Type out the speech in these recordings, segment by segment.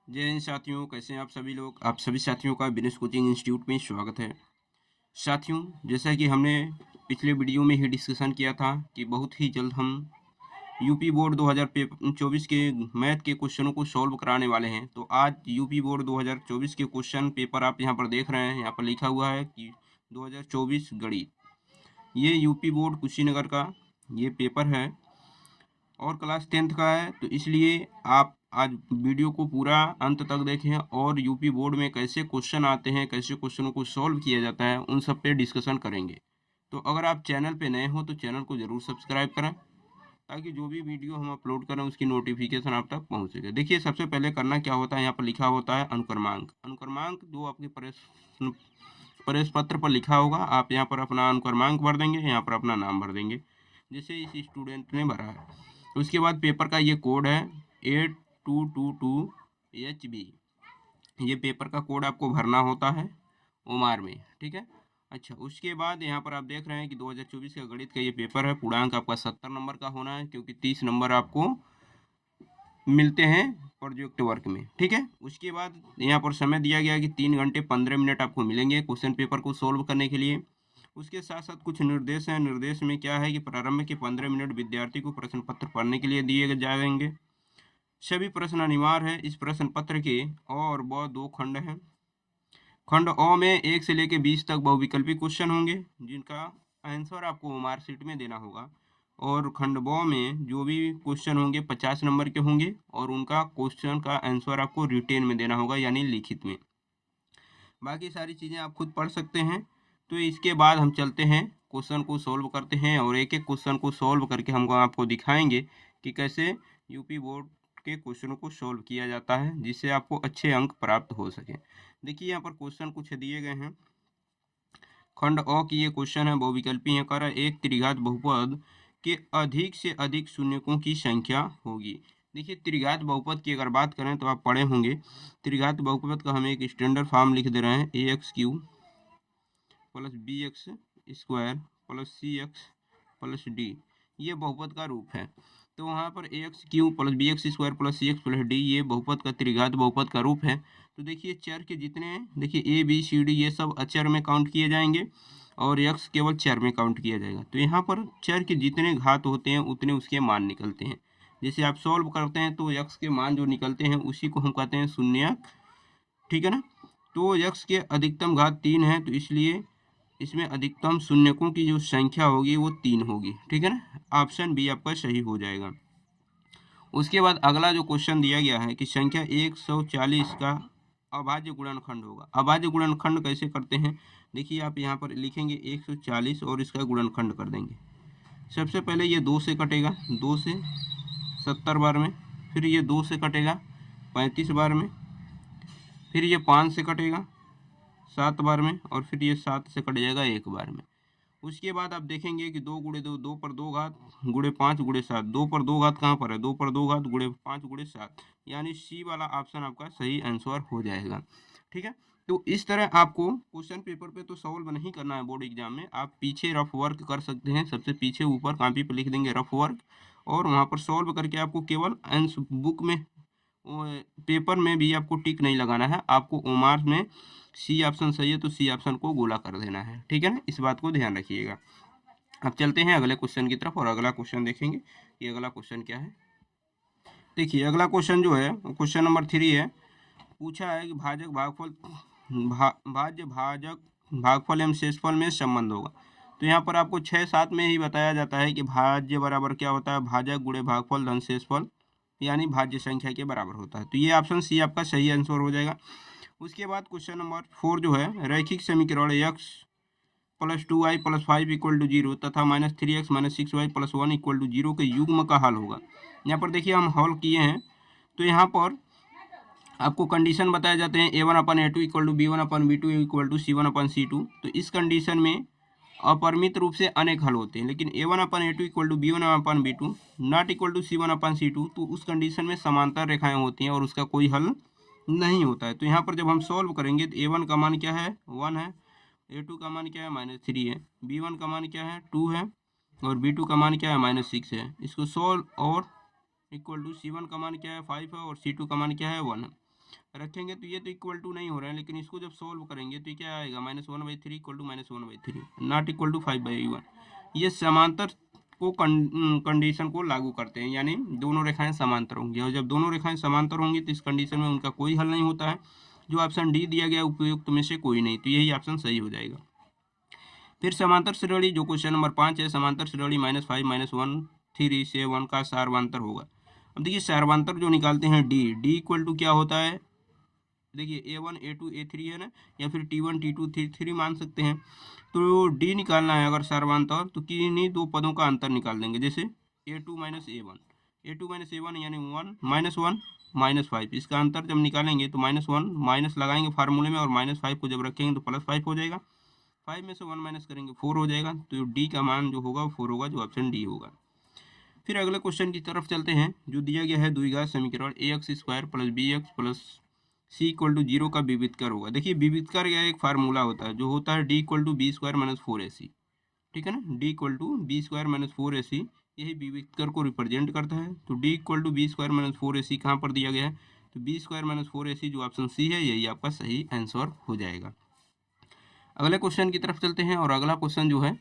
जय हिंद साथियों, कैसे हैं आप सभी लोग। आप सभी साथियों का बिजनेस कोचिंग इंस्टीट्यूट में स्वागत है। साथियों, जैसा कि हमने पिछले वीडियो में ही डिस्कशन किया था कि बहुत ही जल्द हम यूपी बोर्ड 2024 के मैथ के क्वेश्चनों को सॉल्व कराने वाले हैं। तो आज यूपी बोर्ड 2024 के क्वेश्चन पेपर आप यहाँ पर देख रहे हैं। यहाँ पर लिखा हुआ है कि 2024 गणित। ये यूपी बोर्ड कुशीनगर का ये पेपर है और क्लास 10th का है, तो इसलिए आप आज वीडियो को पूरा अंत तक देखें और यूपी बोर्ड में कैसे क्वेश्चन आते हैं, कैसे क्वेश्चनों को सॉल्व किया जाता है, उन सब पे डिस्कशन करेंगे। तो अगर आप चैनल पे नए हो तो चैनल को ज़रूर सब्सक्राइब करें ताकि जो भी वीडियो हम अपलोड करें उसकी नोटिफिकेशन आप तक पहुंच सके। देखिए, सबसे पहले करना क्या होता है, यहाँ पर लिखा होता है अनुक्रमांक। अनुक्रमांक जो आपके प्रश्न प्रवेश पत्र पर लिखा होगा, आप यहाँ पर अपना अनुक्रमांक भर देंगे, यहाँ पर अपना नाम भर देंगे जैसे इस स्टूडेंट ने भरा है। उसके बाद पेपर का ये कोड है 8222HB। ये पेपर का कोड आपको भरना होता है ओमार में, ठीक है। अच्छा, उसके बाद यहाँ पर आप देख रहे हैं कि 2024 का गणित का ये पेपर है। पूर्णांक आपका 70 नंबर का होना है क्योंकि 30 नंबर आपको मिलते हैं प्रोजेक्ट वर्क में, ठीक है। उसके बाद यहाँ पर समय दिया गया कि 3 घंटे 15 मिनट आपको मिलेंगे क्वेश्चन पेपर को सोल्व करने के लिए। उसके साथ साथ कुछ निर्देश हैं। निर्देश में क्या है कि प्रारंभ के 15 मिनट विद्यार्थी को प्रश्न पत्र पढ़ने के लिए दिए जाएंगे। सभी प्रश्न अनिवार्य है। इस प्रश्न पत्र के और व 2 खंड हैं। खंड अ में 1 से लेकर 20 तक बहुविकल्पी क्वेश्चन होंगे जिनका आंसर आपको मार्कशीट में देना होगा। और खंड ब में जो भी क्वेश्चन होंगे 50 नंबर के होंगे और उनका क्वेश्चन का आंसर आपको रिटेन में देना होगा, यानी लिखित में। बाकी सारी चीज़ें आप खुद पढ़ सकते हैं। तो इसके बाद हम चलते हैं क्वेश्चन को सॉल्व करते हैं और एक एक क्वेश्चन को सॉल्व करके हम आपको दिखाएंगे कि कैसे यूपी बोर्ड के क्वेश्चनों को सॉल्व किया जाता है जिससे आपको अच्छे अंक प्राप्त हो सके। देखिए, यहाँ पर क्वेश्चन कुछ दिए गए हैं। खंड अ की ये क्वेश्चन है, बहुविकल्पी है। कर एक त्रिघात बहुपद के अधिक से अधिक शून्यकों की संख्या होगी। देखिए, त्रिघात बहुपद की अगर बात करें तो आप पढ़े होंगे। त्रिघात बहुपद का हम एक स्टैंडर्ड फॉर्म लिख दे रहे हैं, AX³ plus BX square plus CX plus D। ये बहुपद का रूप है। तो वहाँ पर AX³ plus BX square plus CX plus D ये बहुपद का त्रिघात बहुपद का रूप है। तो देखिए, चर के जितने देखिए ABCD ये सब अचर में काउंट किए जाएंगे और x केवल चर में काउंट किया जाएगा। तो यहाँ पर चर के जितने घात होते हैं उतने उसके मान निकलते हैं। जैसे आप सॉल्व करते हैं तो x के मान जो निकलते हैं उसी को हम कहते हैं शून्यक, ठीक है ना। तो x के अधिकतम घात 3 है, तो इसलिए इसमें अधिकतम शून्यकों की जो संख्या होगी वो 3 होगी, ठीक है ना। ऑप्शन बी आपका सही हो जाएगा। उसके बाद अगला जो क्वेश्चन दिया गया है कि संख्या 140 का अभाज्य गुणनखंड होगा। अभाज्य गुणनखंड कैसे करते हैं, देखिए आप यहाँ पर लिखेंगे 140 और इसका गुणनखंड कर देंगे। सबसे पहले ये 2 से कटेगा, 2 से 70 बार में। फिर ये 2 से कटेगा 35 बार में। फिर ये 5 से कटेगा 7 बार में और फिर ये 7 से कट जाएगा 1 बार में। उसके बाद आप देखेंगे कि 2 गुणे 2, 2 पर 2 घात गुणे 5 गुणे 7। 2 पर 2 घात कहाँ पर है, 2 पर 2 घात गुणे 5 गुणे 7, यानी सी वाला ऑप्शन आपका सही आंसर हो जाएगा, ठीक है। तो इस तरह आपको क्वेश्चन पेपर पे तो सॉल्व नहीं करना है बोर्ड एग्जाम में, आप पीछे रफ वर्क कर सकते हैं। सबसे पीछे ऊपर कॉपी पर लिख देंगे रफ वर्क और वहाँ पर सॉल्व करके आपको केवल आंसर बुक में पेपर में भी आपको टिक नहीं लगाना है। आपको ओमार में सी ऑप्शन सही है तो सी ऑप्शन को गोला कर देना है, ठीक है ना। इस बात को ध्यान रखिएगा। अब चलते हैं अगले क्वेश्चन की तरफ और अगला क्वेश्चन देखेंगे कि अगला क्वेश्चन क्या है। देखिए, अगला क्वेश्चन जो है क्वेश्चन नंबर 3 है। पूछा है कि भाजक भागफल भाज्य भाजक भागफल एवं शेषफल में संबंध होगा। तो यहाँ पर आपको 6-7 में ही बताया जाता है कि भाज्य बराबर क्या होता है, भाजक गुणे भागफल धन शेषफल, यानी भाज्य संख्या के बराबर होता है। तो ये ऑप्शन सी आपका सही आंसर हो जाएगा। उसके बाद क्वेश्चन नंबर 4 जो है, रैखिक समीकरण x plus 2y plus 5 equal to 0 तथा -3x minus 6y plus 1 equal to 0 के युग्म का हल होगा। यहाँ पर देखिए हम हल किए हैं। तो यहाँ पर आपको कंडीशन बताए जाते हैं a1/a2 equal to b1/b2 equal to c1/c2। तो इस कंडीशन में अपरिमित रूप से अनेक हल होते हैं, लेकिन a1/a2 equal to b1/b2 not equal to c1/c2 तो उस कंडीशन में समांतर रेखाएं होती हैं और उसका कोई हल नहीं होता है। तो यहाँ पर जब हम सॉल्व करेंगे तो a1 का मान क्या है, 1 है, a2 का मान क्या है, -3 है, b1 का मान क्या है, 2 है और b2 का मान क्या है, -6 है। इसको सॉल्व और इक्वल टू c1 का मान क्या है, 5 है और c2 का मान क्या है, 1 है। रखेंगे तो ये तो इक्वल टू नहीं हो रहा है, लेकिन इसको जब सोल्व करेंगे तो ये क्या आएगा, -1/3 equal to -1/3 not equal to 5/1। ये समांतर को कंडीशन को लागू करते हैं, यानी दोनों रेखाएं समांतर होंगी, और जब दोनों रेखाएं समांतर होंगी तो इस कंडीशन में उनका कोई हल नहीं होता है। जो ऑप्शन डी दिया गया उपयुक्त में से कोई नहीं, तो यही ऑप्शन सही हो जाएगा। फिर समांतर श्रेणी जो क्वेश्चन नंबर 5 है, समांतर श्रेणी -5 -1 3 से 1 का सार्वंतर होगा। अब देखिए सार्वंतर जो निकालते हैं डी इक्वल टू क्या होता है, देखिए A1 A2 A3 है ना, या फिर T1 T2 T3 मान सकते हैं। तो डी निकालना है अगर सार्वंतर, तो किन्हीं दो पदों का अंतर निकाल देंगे, जैसे A2 - A1 यानी 1 - 5। इसका अंतर जब निकालेंगे तो -1 माइनस लगाएंगे फार्मूले में, और -5 को जब रखेंगे तो +5 हो जाएगा। 5 में से 1 माइनस करेंगे 4 हो जाएगा, तो डी का मान जो होगा वो 4 होगा, जो ऑप्शन डी होगा। फिर अगले क्वेश्चन की तरफ चलते हैं, जो दिया गया है द्विघात समीकरण ax² + bx + c = 0 का विविधकर होगा। देखिए विविधकर का एक फार्मूला होता है, जो होता है d = b² - 4ac, ठीक है ना, d = b² - 4ac, यही विविधकर को रिप्रेजेंट करता है। तो d = b² - 4ac कहाँ पर दिया गया है, तो b² - 4ac जो ऑप्शन सी है, यही आपका सही आंसर हो जाएगा। अगले क्वेश्चन की तरफ चलते हैं, और अगला क्वेश्चन जो है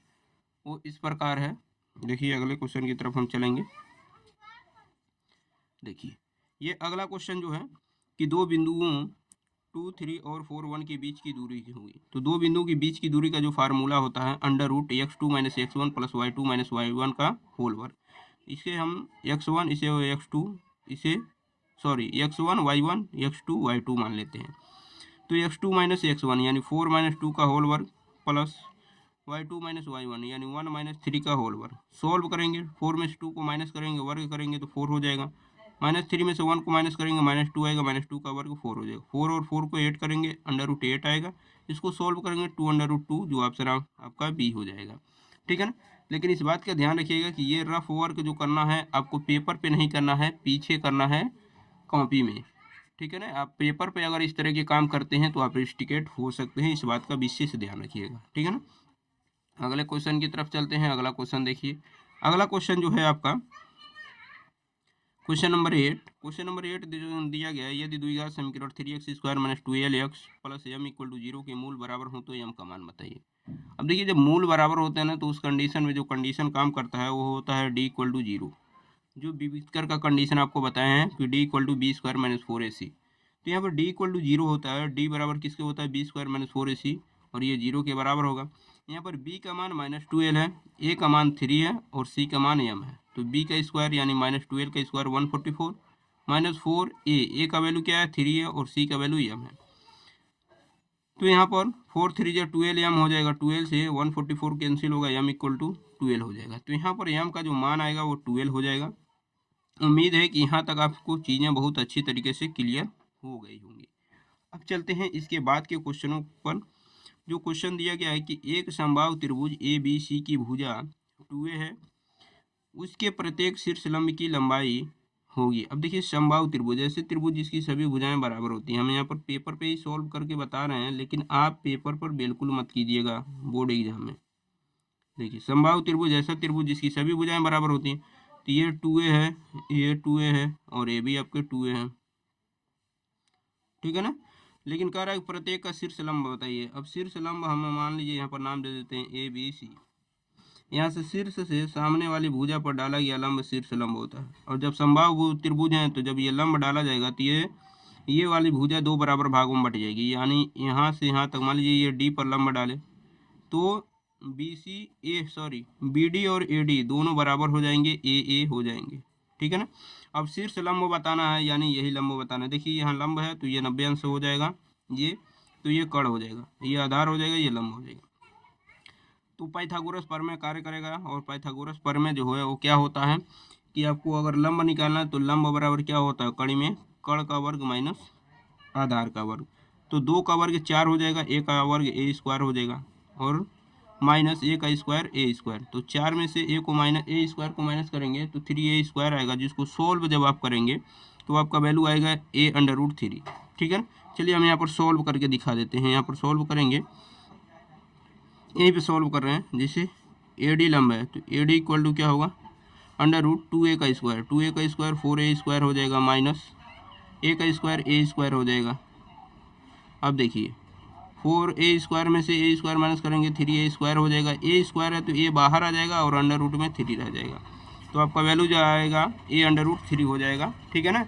वो इस प्रकार है। देखिए अगले क्वेश्चन की तरफ हम चलेंगे। देखिए ये अगला क्वेश्चन जो है कि दो बिंदुओं 2, 3 और 4, 1 के बीच की दूरी की होगी। तो दो बिंदुओं के बीच की दूरी का जो फार्मूला होता है √x2 - x1 + y2 - y1 का होल वर्ग। इसे हम x1 इसे x2 इसे x1 y1 x2 y2 मान लेते हैं। तो x2 - x1 यानी 4 - 2 का होल वर्ग प्लस y2 - y1 यानी 1 - 3 का होल वर्ग। सोल्व करेंगे, 4 में से 2 को माइनस करेंगे, वर्ग करेंगे तो 4 हो जाएगा। -3 में से 1 को माइनस करेंगे, -2 आएगा, -2 का वर्ग 4 हो जाएगा। 4 और 4 को ऐड करेंगे, √8 आएगा। इसको सोल्व करेंगे 2 √2, जो ऑप्शन आपका बी हो जाएगा, ठीक है ना। लेकिन इस बात का ध्यान रखिएगा कि ये रफ वर्क जो करना है आपको पेपर पे नहीं करना है, पीछे करना है कॉपी में, ठीक है ना। आप पेपर पे अगर इस तरह के काम करते हैं तो आप रिस्टिकेट हो सकते हैं, इस बात का विशेष ध्यान रखिएगा, ठीक है ना। अगले क्वेश्चन की तरफ चलते हैं। अगला क्वेश्चन देखिए, अगला क्वेश्चन जो है आपका क्वेश्चन नंबर 8 दिया गया है, यदि द्विघात समीकरण 3x² - 12x + m = 0 के मूल बराबर हो तो m का मान बताइए। अब देखिए जब मूल बराबर होते हैं ना, तो उस कंडीशन में जो कंडीशन काम करता है वो होता है d = 0। जो विविधकर का कंडीशन आपको बताए हैं कि d = b² - 4ac, तो यहाँ पर d = 0 होता है। d बराबर किसके होता है, b² - 4ac, और ये 0 के बराबर होगा। यहाँ पर b का मान -12 है, a का मान 3 है, और c का मान m है। तो b का स्क्वायर यानी -12 का स्क्वायर 144, -4a का वैल्यू क्या है 3 है, और c का वैल्यू m है। तो यहाँ पर 4 3 जो 12 m हो जाएगा, 12 से 144 कैंसिल होगा, m = 12 हो जाएगा। तो यहाँ पर m का जो मान आएगा वो 12 हो जाएगा। उम्मीद है कि यहाँ तक आपको चीज़ें बहुत अच्छी तरीके से क्लियर हो गई होंगी। अब चलते हैं इसके बाद के क्वेश्चनों पर। जो क्वेश्चन दिया गया है कि एक समबाहु त्रिभुज ABC की भुजा 2a है, उसके प्रत्येक शीर्ष लंब की लंबाई होगी। अब देखिए समबाहु त्रिभुज, ऐसे त्रिभुज जिसकी सभी भुजाएं बराबर होती हैं। हम यहाँ पर पेपर पे ही सॉल्व करके बता रहे हैं, लेकिन आप पेपर पर बिल्कुल मत कीजिएगा बोर्ड एग्जाम में। देखिए समबाहु त्रिभुज ऐसा त्रिभुज जिसकी सभी भुजाएं बराबर होती हैं। तो ये 2a है, ये 2a है, और ये भी आपके 2a है, ठीक है ना। लेकिन कह रहा है प्रत्येक का शीर्ष लंब बताइए। अब शीर्ष लंब हम मान लीजिए यहाँ पर नाम दे देते हैं ABC। यहाँ से शीर्ष से सामने वाली भुजा पर डाला गया लंब शीर्ष लंब होता है। और जब समबाहु त्रिभुज है तो जब ये लंब डाला जाएगा तो ये वाली भुजा दो बराबर भागों में बट जाएगी। यानी यहाँ से यहाँ तक मान लीजिए ये D पर लंब डाले तो BD और AD दोनों बराबर हो जाएंगे, AA हो जाएंगे, ठीक है ना। अब शीर्ष लंब बताना है, यानी यही लंब बताना है। देखिए यहाँ लंब है तो ये 90 अंश हो जाएगा, ये तो ये कड़ हो जाएगा, ये आधार हो जाएगा, ये लंब हो जाएगा। तो पाइथागोरस प्रमेय कार्य करेगा। और पाइथागोरस प्रमेय जो है वो क्या होता है कि आपको अगर लंब निकालना है तो लंब बराबर क्या होता है, कड़ी में कड़ का वर्ग माइनस आधार का वर्ग। तो 2 का वर्ग 4 हो जाएगा, a का वर्ग a² हो जाएगा, और माइनस a का स्क्वायर a²। तो 4 में से a स्क्वायर को माइनस करेंगे तो 3a² आएगा, जिसको सोल्व जब आप करेंगे तो आपका वैल्यू आएगा a√3, ठीक है ना। चलिए हम यहाँ पर सोल्व करके दिखा देते हैं। यहाँ पर सोल्व करेंगे, यहीं पे सोल्व कर रहे हैं। जैसे AD लंब है तो AD = क्या होगा, √2a का स्क्वायर, 2a का स्क्वायर 4a² हो जाएगा, माइनस ए का स्क्वायर ए स्क्वायर हो जाएगा। अब देखिए 4a² में से a² माइनस करेंगे 3a² हो जाएगा। ए स्क्वायर है तो ए बाहर आ जाएगा और अंडर रूट में 3 रह जाएगा, तो आपका वैल्यू जो आएगा a√3 हो जाएगा। ठीक है ना।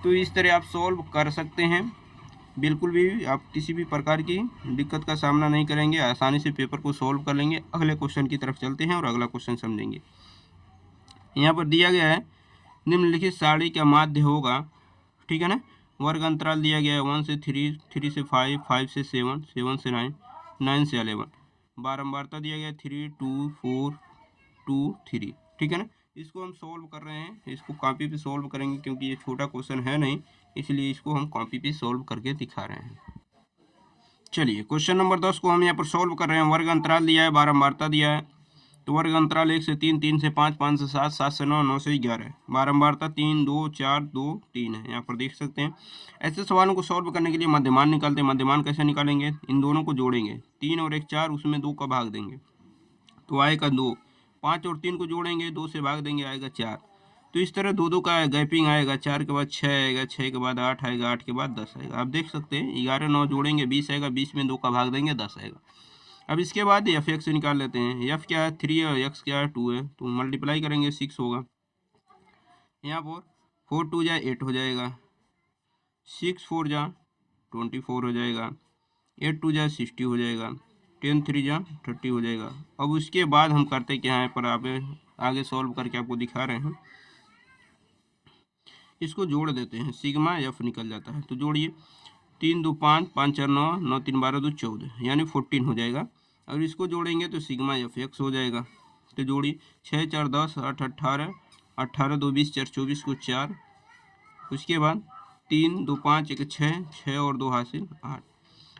तो इस तरह आप सॉल्व कर सकते हैं, बिल्कुल भी आप किसी भी प्रकार की दिक्कत का सामना नहीं करेंगे, आसानी से पेपर को सॉल्व कर लेंगे। अगले क्वेश्चन की तरफ चलते हैं और अगला क्वेश्चन समझेंगे। यहाँ पर दिया गया है निम्नलिखित सारणी का माध्य होगा। ठीक है ना। वर्ग अंतराल दिया गया है 1 से 3, 3 से 5, 5 से 7, 7 से 9, 9 से 11। बारंबारता दिया गया है 3, 2, 4, 2, 3। ठीक है ना। इसको हम सॉल्व कर रहे हैं, इसको कॉपी पे सॉल्व करेंगे क्योंकि ये छोटा क्वेश्चन है नहीं, इसलिए इसको हम कॉपी पे सॉल्व करके दिखा रहे हैं। चलिए क्वेश्चन नंबर 10 को हम यहाँ पर सॉल्व कर रहे हैं। वर्ग अंतराल दिया है, बारंबारता दिया है, तो वर्ग अंतराल 1 से 3, 3 से 5, 5 से 7, 7 से 9, 9 से 11। बारंबारता 3, 2, 4, 2, 3 है, यहाँ पर देख सकते हैं। ऐसे सवालों को सॉल्व करने के लिए मध्यमान निकालते हैं। मध्यमान कैसे निकालेंगे, इन दोनों को जोड़ेंगे, 3 और 1 4, उसमें 2 का भाग देंगे तो आएगा 2। 5 और 3 को जोड़ेंगे, 2 से भाग देंगे, आएगा 4। तो इस तरह 2 2 का गैपिंग आएगा। 4 के बाद 6 आएगा, 6 के बाद 8 आएगा, 8 के बाद 10 आएगा। आप देख सकते हैं 11 9 जोड़ेंगे 20 आएगा, 20 में 2 का भाग देंगे 10 आएगा। अब इसके बाद एफ एक्स निकाल लेते हैं। एफ क्या है 3 है और एक्स क्या है 2 है, तो मल्टीप्लाई करेंगे 6 होगा। यहाँ पर 4 2 जा 8 हो जाएगा, 6 4 जा 24 हो जाएगा, 8 2 जा 60 हो जाएगा, 10 3 जा 30 हो जाएगा। अब उसके बाद हम करते क्या है पर आप आगे सॉल्व करके आपको दिखा रहे हैं। इसको जोड़ देते हैं, सिग्मा एफ निकल जाता है। तो जोड़िए 3 2 5, 5 4 9, 9 3 12 2 14, यानी 14 हो जाएगा। और इसको जोड़ेंगे तो सिग्मा एफ एक्स हो जाएगा। तो जोड़िए 6 4 10, 8 18, 18 2 20, 4 24 को 4। उसके बाद 3 2 5 1 6, 6 और 2 हासिल 8।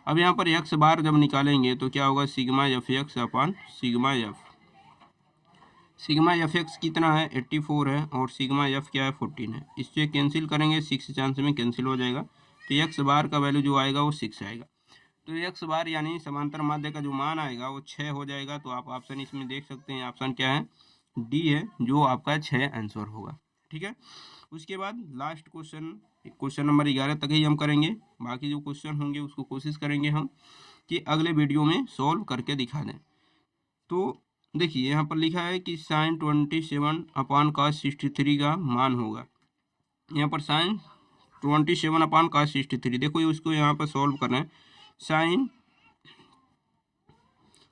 अब यहाँ पर एक्स बार जब निकालेंगे तो क्या होगा, सिग्मा एफ एक्स अपान sigma F. Sigma F x कितना है 84 है और सिग्मा एफ क्या है 14 है। इससे कैंसिल करेंगे, 6 चांस में कैंसिल हो जाएगा, तो एक्स बार का वैल्यू जो आएगा वो 6 आएगा। तो एक्स बार यानी समांतर माध्य का जो मान आएगा वो 6 हो जाएगा। तो आप ऑप्शन इसमें देख सकते हैं, ऑप्शन क्या है, डी है, जो आपका 6 आंसर होगा। ठीक है। उसके बाद लास्ट क्वेश्चन नंबर 11 तक ही हम करेंगे। बाकी जो क्वेश्चन होंगे उसको कोशिश करेंगे हम कि अगले वीडियो में सॉल्व करके दिखा दें। तो देखिए यहाँ पर लिखा है कि साइन 27 अपान cos 63 का मान होगा। यहाँ पर साइन 27 अपान cos 63, देखो उसको यहाँ पर सॉल्व करना है। साइन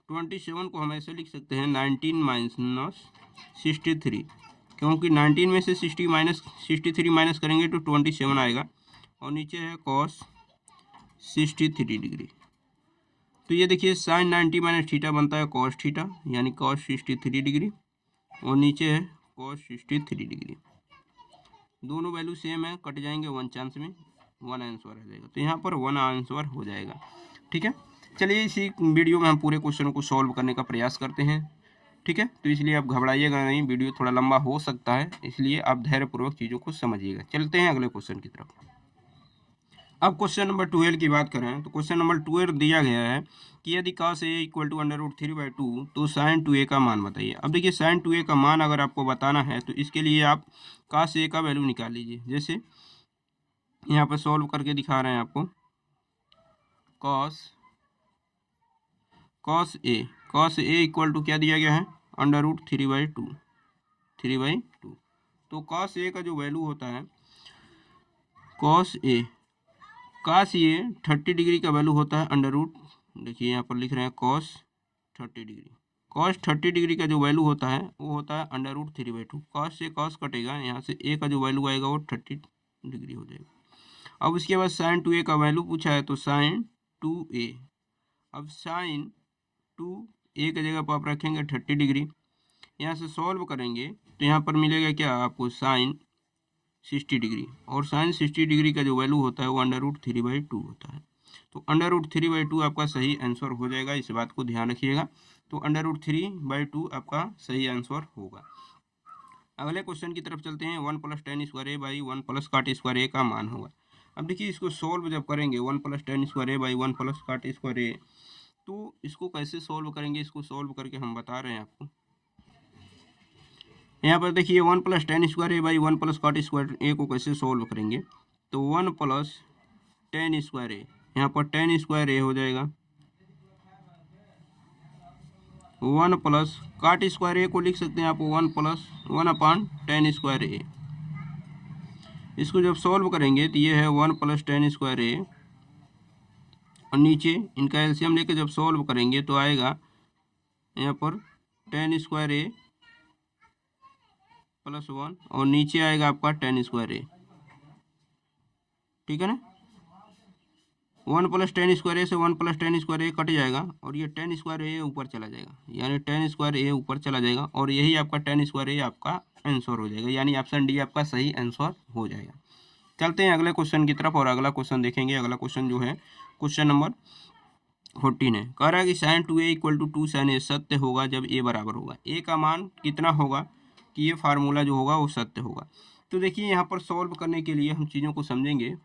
27 को हम ऐसे लिख सकते हैं 19 माइनस 63, क्योंकि 19 में से 63 माइनस करेंगे तो 27 आएगा, और नीचे है cos 63 डिग्री। तो ये देखिए साइन 90 माइनस थीटा बनता है cos थीटा, यानी cos 63 डिग्री, और नीचे है cos 63 डिग्री। दोनों वैल्यू सेम है, कट जाएंगे 1 चांस में, 1 आंसर आ जाएगा। तो यहाँ पर 1 आंसर हो जाएगा। ठीक है। चलिए इसी वीडियो में हम पूरे क्वेश्चनों को सॉल्व करने का प्रयास करते हैं। ठीक है। तो इसलिए आप घबराइएगा नहीं, वीडियो थोड़ा लंबा हो सकता है, इसलिए आप धैर्यपूर्वक चीज़ों को समझिएगा। चलते हैं अगले क्वेश्चन की तरफ। अब क्वेश्चन नंबर 12 की बात करें तो क्वेश्चन नंबर 12 दिया गया है कि यदि cos a इक्वल टू √3/2 तो sin 2a का मान बताइए। अब देखिए sin 2a का मान अगर आपको बताना है तो इसके लिए आप cos a का वैल्यू निकाल लीजिए। जैसे यहाँ पर सॉल्व करके दिखा रहे हैं आपको। cos a इक्वल टू क्या दिया गया है, √3/2, 3/2। तो cos a का जो वैल्यू होता है, cos ये 30 डिग्री का वैल्यू होता है देखिए यहाँ पर लिख रहे हैं cos 30 डिग्री। cos 30 डिग्री का जो वैल्यू होता है वो होता है √3/2। cos से cos कटेगा, यहाँ से a का जो वैल्यू आएगा वो 30 डिग्री हो जाएगा। अब उसके बाद sin 2a का वैल्यू पूछा है, तो sin 2a, अब sin 2a की जगह पर आप रखेंगे 30 डिग्री, यहाँ से सॉल्व करेंगे तो यहाँ पर मिलेगा क्या आपको, sin 60 डिग्री, और sin 60 डिग्री का जो वैल्यू होता है वो √3/2 होता है। तो √3/2 आपका सही आंसर हो जाएगा, इस बात को ध्यान रखिएगा। तो √3/2 आपका सही आंसर होगा। अगले क्वेश्चन की तरफ चलते हैं। 1 + tan² a 1 + cot² a का मान होगा। अब देखिए इसको सॉल्व जब करेंगे 1 + tan² a 1 + cot² a, तो इसको कैसे सॉल्व करेंगे, इसको सॉल्व करके हम बता रहे हैं आपको। यहाँ पर देखिए 1 + tan² a 1 + cot² a को कैसे सॉल्व करेंगे। तो 1 प्लस टेन स्क्वायर ए, यहाँ पर टेन स्क्वायर ए हो जाएगा, 1 प्लस काट स्क्वायर ए को लिख सकते हैं आप 1 प्लस 1/10 स्क्वायर ए। इसको जब सॉल्व करेंगे तो ये है 1 प्लस 10 स्क्वायर ए, और नीचे इनका एलसीएम लेके जब सॉल्व करेंगे तो आएगा यहाँ पर 10 स्क्वायर ए प्लस 1, और नीचे आएगा आपका 10 स्क्वायर ए, ठीक है ना। 1 प्लस 10 स्क्वायर ए से 1 प्लस 10 स्क्वायर ए कट जाएगा, और ये 10 स्क्वायर ए ऊपर चला जाएगा, यानी 10 स्क्वायर ए ऊपर चला जाएगा, और यही आपका 10 स्क्वायर ए आपका आंसर हो जाएगा, यानी ऑप्शन डी आपका सही आंसर हो जाएगा। चलते हैं अगले क्वेश्चन की तरफ, और अगला क्वेश्चन देखेंगे। अगला क्वेश्चन जो है क्वेश्चन नंबर 14 है। कह रहा है कि sine 2a equal to 2 sine A सत्य होगा जब ए बराबर होगा। ए का मान कितना होगा कि ये फार्मूला जो होगा वो सत्य होगा। तो देखिए यहाँ पर सॉल्व करने के लिए हम चीज़ों को समझेंगे।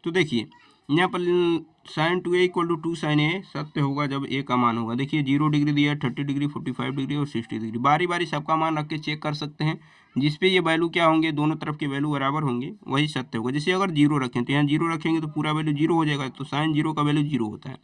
तो देखिए यहाँ पर sine 2a equal to 2 sine A सत्य होगा जब ए का मान होगा। देखिए 0 डिग्री दिया है, 30 डिग्री, 45 डिग्री और 60 डिग्री। बारी बारी सबका मान रख के चेक कर सकते हैं। जिस पे ये वैल्यू क्या होंगे, दोनों तरफ के वैल्यू बराबर होंगे, वही सत्य होगा। जैसे अगर 0 रखें तो यहाँ 0 रखेंगे तो पूरा वैल्यू 0 हो जाएगा, तो साइन 0 का वैल्यू 0 होता है।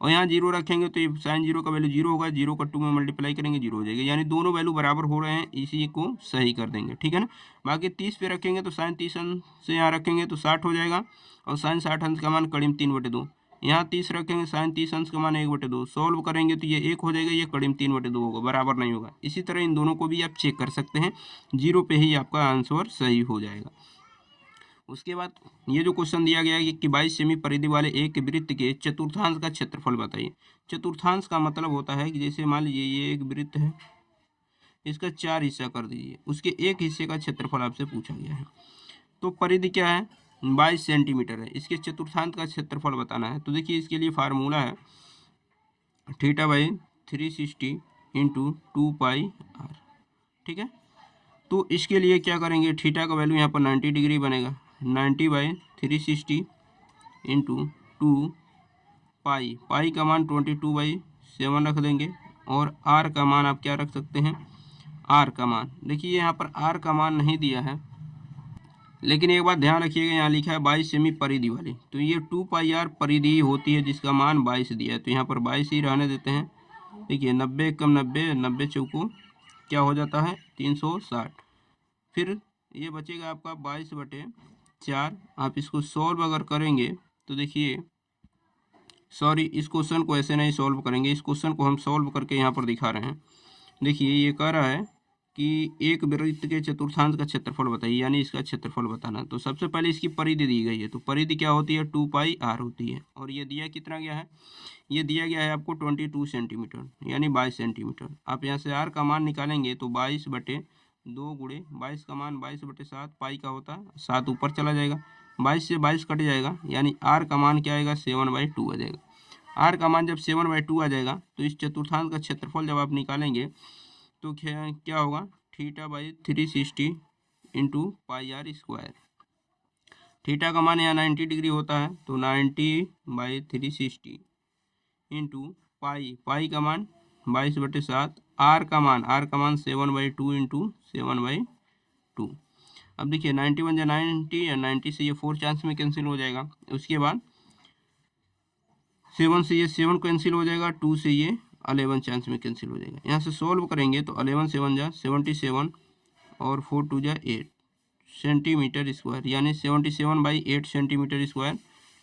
और यहाँ 0 रखेंगे तो ये साइन 0 का वैल्यू 0 होगा, 0 का 2 में मल्टीप्लाई करेंगे 0 हो जाएगा, यानी दोनों वैल्यू बराबर हो रहे हैं, इसी को सही कर देंगे, ठीक है ना। बाकी 30 पे रखेंगे तो साइन 30 अंश से यहाँ रखेंगे तो 60 हो जाएगा, और साइन 60 अंश का मान करीब 3/2। यहाँ 30 रखेंगे, साइन 30 अंश का मान 1/2। सॉल्व करेंगे तो ये 1 हो जाएगा, ये करीब 3/2 होगा, बराबर नहीं होगा। इसी तरह इन दोनों को भी आप चेक कर सकते हैं, 0 पे ही आपका आंसर सही हो जाएगा। उसके बाद ये जो क्वेश्चन दिया गया है कि 22 सेमी परिधि वाले एक वृत्त के चतुर्थांश का क्षेत्रफल बताइए। चतुर्थांश का मतलब होता है कि जैसे मान लीजिए ये एक वृत्त है, इसका 4 हिस्सा कर दीजिए, उसके एक हिस्से का क्षेत्रफल आपसे पूछा गया है। तो परिधि क्या है, 22 सेंटीमीटर है, इसके चतुर्थांश का क्षेत्रफल बताना है। तो देखिए इसके लिए फार्मूला है θ/360 × 2πr, ठीक है। तो इसके लिए क्या करेंगे, थीटा का वैल्यू यहाँ पर 90 डिग्री बनेगा, 90/360 × 2 पाई, पाई का मान 22/7 रख देंगे, और आर का मान आप क्या रख सकते हैं, आर का मान। देखिए यहाँ पर आर का मान नहीं दिया है, लेकिन एक बात ध्यान रखिएगा, यहाँ लिखा है 22 सेमी परिधि वाली, तो ये 2πr परिधि होती है जिसका मान 22 दिया है, तो यहाँ पर 22 ही रहने देते हैं। देखिए 90 कम 90, 90 चौको क्या हो जाता है, 360। फिर ये बचेगा आपका 22/4। आप इसको सॉल्व अगर करेंगे तो देखिए, सॉरी इस क्वेश्चन को ऐसे नहीं सॉल्व करेंगे, इस क्वेश्चन को हम सॉल्व करके यहाँ पर दिखा रहे हैं। देखिए ये कह रहा है कि एक वृत्त के चतुर्थांश का क्षेत्रफल बताइए, यानी इसका क्षेत्रफल बताना। तो सबसे पहले इसकी परिधि दी गई है, तो परिधि क्या होती है, 2πr होती है, और ये दिया कितना गया है, ये दिया गया है आपको 22 सेंटीमीटर, यानी 22 सेंटीमीटर। आप यहाँ से r का मान निकालेंगे तो 22/2 गुणे 22 का मान 22/7, पाई का होता है 7 ऊपर चला जाएगा, 22 से 22 कट जाएगा, यानी r का मान क्या आएगा, 7/2 आ जाएगा। r का मान जब 7/2 आ जाएगा तो इस चतुर्थांश का क्षेत्रफल जब आप निकालेंगे तो क्या होगा, θ/360 × πr²। थीटा का मान यहाँ 90 डिग्री होता है, तो 90/360 × पाई, पाई का मान 22/7, आर का मान 7/2 × 7/2। अब देखिए 91 या 90, या 90 से ये 4 चांस में कैंसिल हो जाएगा। उसके बाद 7 से ये 7 कैंसिल हो जाएगा, 2 से ये 11 चांस में कैंसिल हो जाएगा। यहाँ से सॉल्व करेंगे तो 11 7 जा 77, और 4 2 जा 8 सेंटीमीटर स्क्वायर, यानी 77/8 सेंटीमीटर स्क्वायर।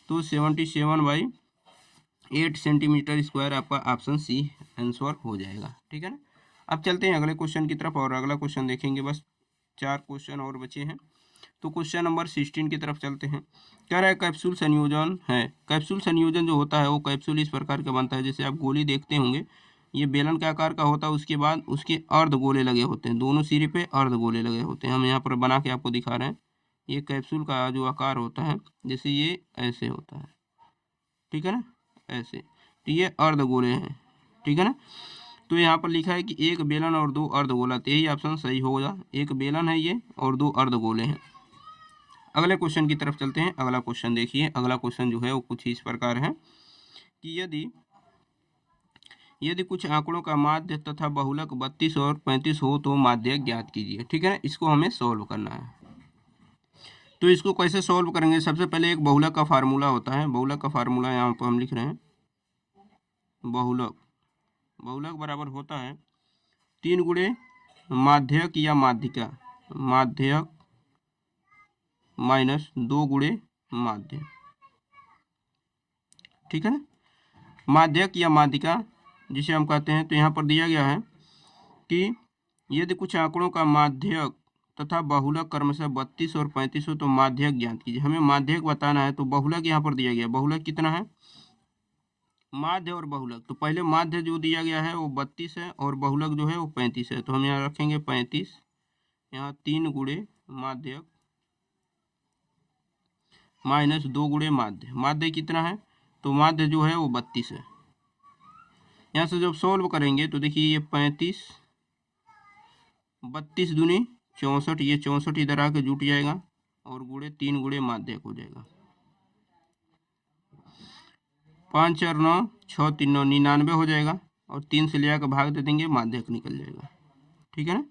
तो 77/8 सेंटीमीटर स्क्वायर आपका ऑप्शन सी आंसर हो जाएगा, ठीक है ना। अब चलते हैं अगले क्वेश्चन की तरफ, और अगला क्वेश्चन देखेंगे। बस 4 क्वेश्चन और बचे हैं, तो क्वेश्चन नंबर 16 की तरफ चलते हैं। कह रहा है कैप्सूल संयोजन है। कैप्सूल संयोजन जो होता है वो कैप्सूल इस प्रकार का बनता है, जैसे आप गोली देखते होंगे, ये बेलन के आकार का होता है, उसके बाद उसके अर्ध गोले लगे होते हैं, दोनों सिरे पे अर्ध गोले लगे होते हैं। हम यहाँ पर बना के आपको दिखा रहे हैं। ये कैप्सूल का जो आकार होता है, जैसे ये ऐसे होता है, ठीक है ना, ऐसे, तो ये अर्ध गोले हैं, ठीक है ना। तो यहाँ पर लिखा है कि एक बेलन और 2 अर्धगोला, तो यही ऑप्शन सही होगा। एक बेलन है ये, और 2 अर्धगोले हैं। अगले क्वेश्चन की तरफ चलते हैं। अगला क्वेश्चन देखिए, अगला क्वेश्चन जो है वो कुछ इस प्रकार है कि यदि कुछ आंकड़ों का माध्य तथा बहुलक 32 और 35 हो तो माध्य ज्ञात कीजिए, ठीक है ना। इसको हमें सॉल्व करना है। तो इसको कैसे सॉल्व करेंगे, सबसे पहले एक बहुलक का फार्मूला होता है। बहुलक का फार्मूला यहाँ पर हम लिख रहे हैं, बहुलक बहुलक बराबर होता है 3 गुणे माध्यक या माध्यिका, माध्यक माइनस 2 गुणे माध्य, ठीक है ना। माध्यक या माध्यिका जिसे हम कहते हैं, तो यहाँ पर दिया गया है कि यदि कुछ आंकड़ों का माध्यक तथा बहुलक क्रमशः 32 और 35 हो तो माध्यक ज्ञात कीजिए। हमें माध्यक बताना है, तो बहुलक यहाँ पर दिया गया। बहुलक कितना है, माध्य और बहुलक, तो पहले माध्य जो दिया गया है वो 32 है और बहुलक जो है वो 35 है। तो हम यहाँ रखेंगे 35, यहाँ 3 गुणे माध्यक माइनस 2 गुणे माध्य। माध्य कितना है, तो माध्य जो है वो 32 है। यहाँ से जब सॉल्व करेंगे तो देखिए ये 35, 32 दूनी 64, ये 64 इधर आके जुट जाएगा और गुणे 3 गुणे माध्यक हो जाएगा। 5 4 9 6 3 9 99 हो जाएगा और 3 से ले आकर भाग दे देंगे, माध्यक निकल जाएगा, ठीक है ना।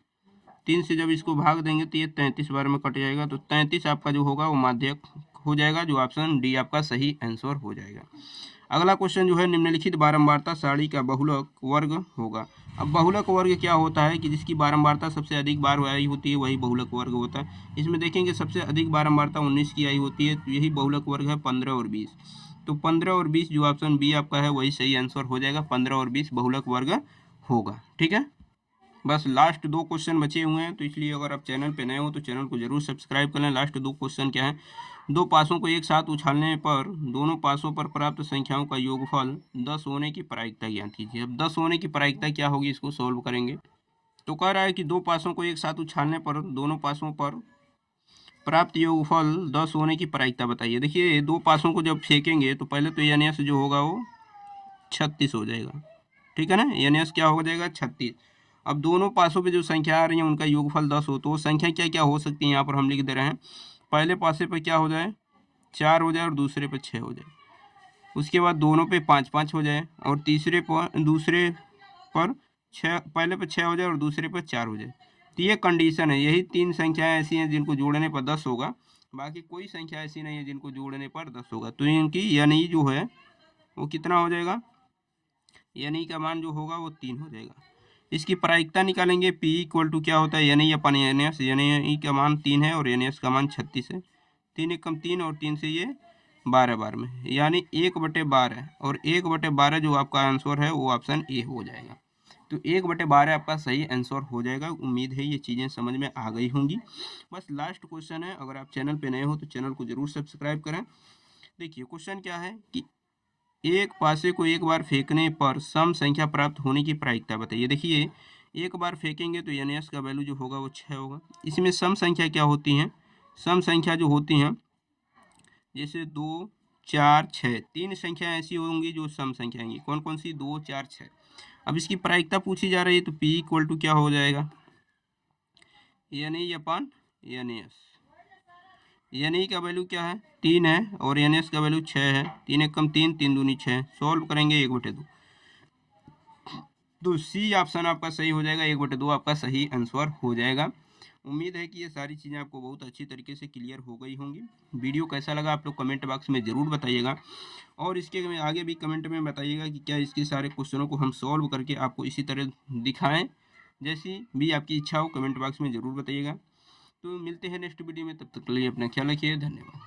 3 से जब इसको भाग देंगे तो ये 33 बार में कट जाएगा, तो 33 आपका जो होगा वो माध्यक हो जाएगा, जो ऑप्शन डी आपका सही आंसर हो जाएगा। अगला क्वेश्चन जो है, निम्नलिखित बारंबारता सारणी का बहुलक वर्ग होगा। अब बहुलक वर्ग क्या होता है कि जिसकी बारंबारता सबसे अधिक बार आई होती है वही बहुलक वर्ग होता है। इसमें देखेंगे सबसे अधिक बारंबारता 19 की आई होती है, तो यही बहुलक वर्ग है 15 और 20। तो 15 और 20 जो ऑप्शन बी आपका है वही सही आंसर हो जाएगा, 15 और 20 बहुलक वर्ग होगा, ठीक है। बस लास्ट 2 क्वेश्चन बचे हुए हैं, तो इसलिए अगर आप चैनल पे नए हो तो चैनल को जरूर सब्सक्राइब कर लें। लास्ट 2 क्वेश्चन क्या है, 2 पासों को एक साथ उछालने पर दोनों पासों पर प्राप्त संख्याओं का योगफल 10 होने की प्रायिकता ज्ञात कीजिए। अब 10 होने की प्रायिकता क्या होगी, इसको सॉल्व करेंगे। तो कह रहा है कि 2 पासों को एक साथ उछालने पर दोनों पासों पर प्राप्त योगफल 10 होने की प्रायिकता बताइए। देखिए 2 पासों को जब फेंकेंगे तो पहले तो एन जो होगा वो 36 हो जाएगा, ठीक है ना। एन क्या हो जाएगा, 36। अब दोनों पासों पे जो संख्या आ रही है उनका योगफल 10 हो, तो वो संख्या क्या क्या हो सकती है यहाँ पर हम लिख दे रहे हैं। पहले पासे पे क्या हो जाए, 4 हो जाए और दूसरे पे 6 हो जाए। उसके बाद दोनों पे 5 5 हो जाए और दूसरे पर 6, पहले पे 6 हो जाए और दूसरे पर 4 हो जाए। तो ये कंडीशन है, यही 3 संख्याएं ऐसी हैं जिनको जोड़ने पर 10 होगा, बाकी कोई संख्या ऐसी नहीं है जिनको जोड़ने पर 10 होगा। तो इनकी यानी जो है वो कितना हो जाएगा, यानी का मान जो होगा वो 3 हो जाएगा। इसकी प्रायिकता निकालेंगे, P इक्वल टू क्या होता है, यानी अपन NS, यानी का मान 3 है और NS का मान 36 है। 3 एकम 3 और 3 से ये 12 बार में, यानी 1/12 और 1/12 जो आपका आंसर है वो ऑप्शन ए हो जाएगा। तो 1/12 आपका सही आंसर हो जाएगा। उम्मीद है ये चीज़ें समझ में आ गई होंगी। बस लास्ट क्वेश्चन है, अगर आप चैनल पे नए हो तो चैनल को जरूर सब्सक्राइब करें। देखिए क्वेश्चन क्या है कि एक पासे को एक बार फेंकने पर सम संख्या प्राप्त होने की प्रायिकता बताइए। देखिए एक बार फेंकेंगे तो NS का वैल्यू जो होगा वो 6 होगा। इसमें सम संख्या क्या होती हैं, सम संख्या जो होती हैं जैसे 2 4 6, 3 संख्या ऐसी होंगी जो सम संख्या होंगी। कौन कौन सी, 2 4 6। अब इसकी प्रायिकता पूछी जा रही है, तो P इक्वल टू क्या हो जाएगा, NE/NS। NE का वैल्यू क्या है, 3 है और NS का वैल्यू 6 है। 3 एकम 3, 3 दूनी 6, सॉल्व करेंगे 1/2। तो C ऑप्शन आपका सही हो जाएगा, 1/2 आपका सही आंसर हो जाएगा। उम्मीद है कि ये सारी चीज़ें आपको बहुत अच्छी तरीके से क्लियर हो गई होंगी। वीडियो कैसा लगा आप लोग कमेंट बॉक्स में ज़रूर बताइएगा और इसके आगे भी कमेंट में बताइएगा कि क्या इसके सारे क्वेश्चनों को हम सॉल्व करके आपको इसी तरह दिखाएं। जैसी भी आपकी इच्छा हो कमेंट बॉक्स में ज़रूर बताइएगा। तो मिलते हैं नेक्स्ट वीडियो में, तब तक के लिए अपना ख्याल रखिए, धन्यवाद।